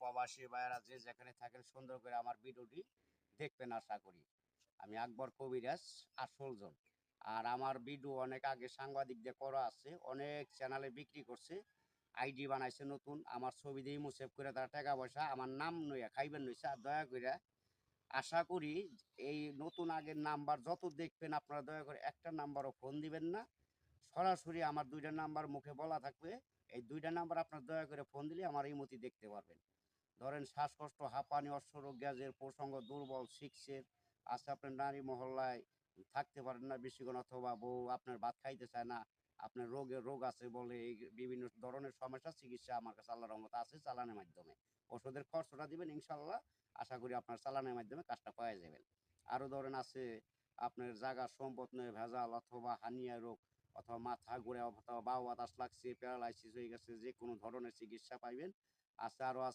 প্রবাসী ভাইয়েরা যে যেখানে থাকেন সুন্দর করে আমার ভিডিওটি দেখবেন আশা করি। আমি আকবর কবিরাজ আসলজন। আর আমার ভিডিও অনেক আগে সাংবাদিকদের করা আছে, অনেক চ্যানেলে বিক্রি করছে, আইডি বানাইছে নতুন, আমার ছবি দিয়ে সেভ করে তারা টাকা পয়সা আমার নাম নইয়া খাইবেন নইছে। আর দয়া করে আশা করি এই নতুন আগের নাম্বার যত দেখবেন আপনারা দয়া করে একটা নাম্বারও ফোন দিবেন না, সরাসরি আমার দুইটা নাম্বার মুখে বলা থাকবে, এই দুইটা নাম্বার আপনার দয়া করে ফোন দিলে আমার এই মতি দেখতে পারবেন। ধরেন শ্বাসকষ্ট, হাঁপানি, অশ্বরোগ, গ্যাসের প্রসঙ্গ, দুর্বল, সিক্সের আছে, আপনার নারী মহল্লায় থাকতে পারেন না বেশিক্ষণ, অথবা বউ আপনার ভাত খাইতে চায় না, আপনার রোগ আছে বলে এই বিভিন্ন ধরনের সমস্যা চিকিৎসা আমার কাছে আল্লাহর রহমত আছে চালানের মাধ্যমে। ওষুধের খরচটা দিবেন ইনশাল্লাহ, আশা করি আপনার চালানের মাধ্যমে কাজটা পাওয়া যাবেন। আরও ধরেন আছে আপনার জায়গা সম্পদ নয় ভেজাল, অথবা হানিয়া রোগ, অথবা মাথা ঘুরে, অথবা বাউ বাতাস লাগছে, প্যারালাইসিস হয়ে গেছে, যে কোনো ধরনের চিকিৎসা পাইবেন। আছে আরও আছে